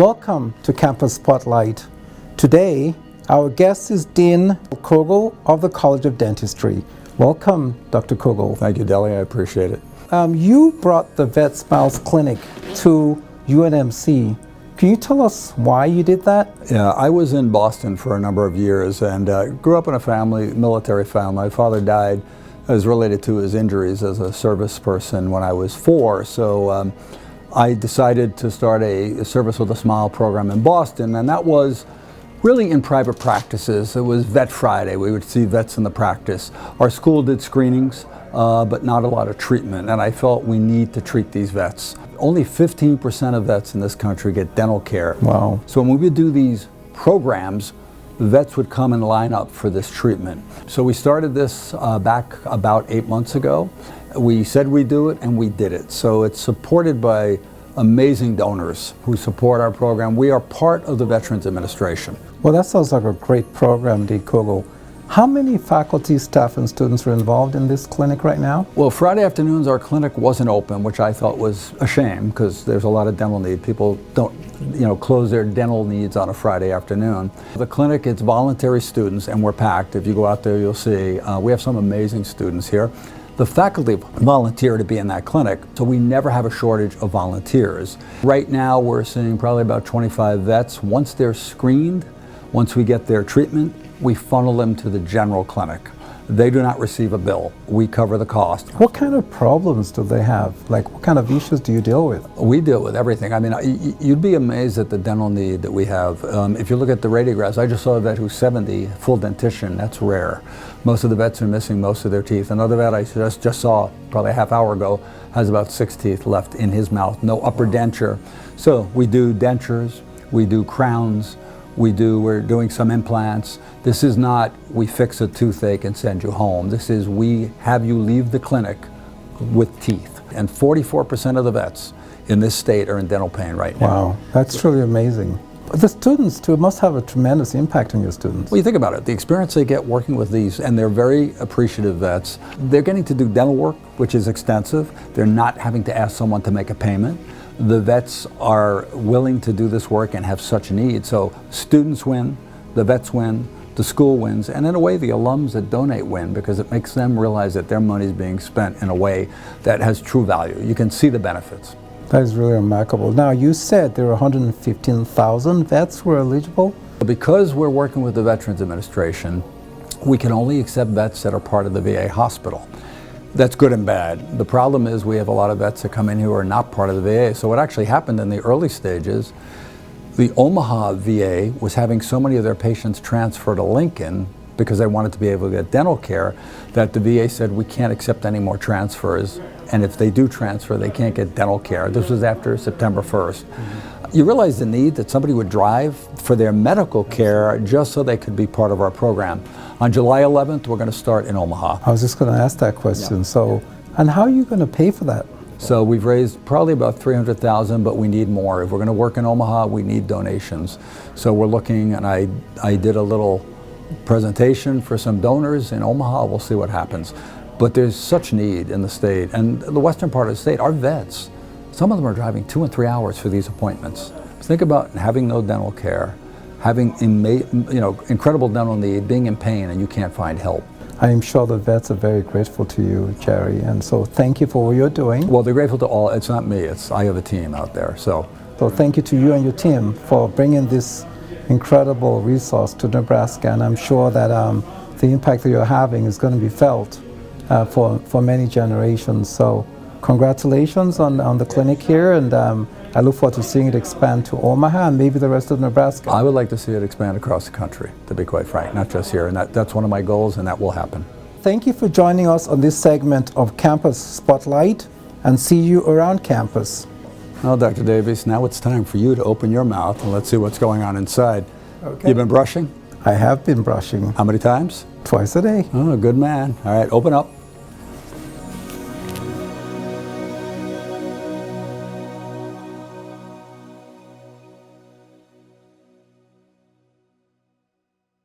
Welcome to Campus Spotlight. Today, our guest is Dean Kogel of the College of Dentistry. Welcome, Dr. Kogel. Thank you, Dele. I appreciate it. You brought the VETSmile Clinic to UNMC. Can you tell us why you did that? Yeah, I was in Boston for a number of years and grew up in a military family. My father died as related to his injuries as a service person when I was 4. So I decided to start a Service with a Smile program in Boston, and that was really in private practices. It was Vet Friday. We would see vets in the practice. Our school did screenings, but not a lot of treatment, and I felt we need to treat these vets. Only 15% of vets in this country get dental care. Wow. So when we would do these programs, vets would come and line up for this treatment. So we started this back about 8 months ago. We said we'd do it, and we did it. So it's supported by amazing donors who support our program. We are part of the Veterans Administration. Well, that sounds like a great program, Dean Kogel. How many faculty, staff, and students are involved in this clinic right now? Well, Friday afternoons our clinic wasn't open, which I thought was a shame because there's a lot of dental need. People don't, close their dental needs on a Friday afternoon. The clinic, it's voluntary students, and we're packed. If you go out there, you'll see we have some amazing students here. The faculty volunteer to be in that clinic, so we never have a shortage of volunteers. Right now we're seeing probably about 25 vets. Once they're screened, once we get their treatment, we funnel them to the general clinic. They do not receive a bill. We cover the cost. What kind of problems do they have? Like, what kind of issues do you deal with? We deal with everything. I mean, you'd be amazed at the dental need that we have. If you look at the radiographs, I just saw a vet who's 70, full dentition. That's rare. Most of the vets are missing most of their teeth. Another vet I just saw probably a half hour ago has about 6 teeth left in his mouth, no upper denture. So we do dentures, we do crowns, we're doing some implants. This is not we fix a toothache and send you home. This is we have you leave the clinic with teeth. And 44% of the vets in this state are in dental pain right now. Wow, that's truly amazing. The students too must have a tremendous impact on your students. Well, you think about it, the experience they get working with these, and they're very appreciative vets. They're getting to do dental work, which is extensive. They're not having to ask someone to make a payment. The vets are willing to do this work and have such a need. So students win, the vets win, the school wins, and in a way the alums that donate win because it makes them realize that their money is being spent in a way that has true value. You can see the benefits. That is really remarkable. Now, you said there are 115,000 vets who are eligible? Because we're working with the Veterans Administration, we can only accept vets that are part of the VA hospital. That's good and bad. The problem is we have a lot of vets that come in who are not part of the VA. So what actually happened in the early stages, the Omaha VA was having so many of their patients transfer to Lincoln because they wanted to be able to get dental care that the VA said we can't accept any more transfers, and if they do transfer they can't get dental care. This was after September 1st. You realize the need that somebody would drive for their medical care just so they could be part of our program. On July 11th we're going to start in Omaha. I was just going to ask that question. Yeah. So, and how are you going to pay for that? So we've raised probably about $300,000, but we need more. If we're going to work in Omaha, we need donations. So we're looking, and I did a little presentation for some donors in Omaha. We'll see what happens. But there's such need in the state, and the western part of the state, our vets, some of them are driving 2 and 3 hours for these appointments. Think about having no dental care, having incredible dental need, being in pain, and you can't find help. I am sure the vets are very grateful to you, Jerry, and so thank you for what you're doing. Well, they're grateful to all. It's not me. I have a team out there. So thank you to you and your team for bringing this incredible resource to Nebraska, and I'm sure that the impact that you're having is going to be felt for many generations. So congratulations on the clinic here, and I look forward to seeing it expand to Omaha and maybe the rest of Nebraska. I would like to see it expand across the country, to be quite frank, not just here, and that's one of my goals, and that will happen. Thank you for joining us on this segment of Campus Spotlight, and see you around campus. Well, Dr. Davies, now it's time for you to open your mouth and let's see what's going on inside. Okay. You've been brushing? I have been brushing. How many times? Twice a day. Oh, good man. All right, open up.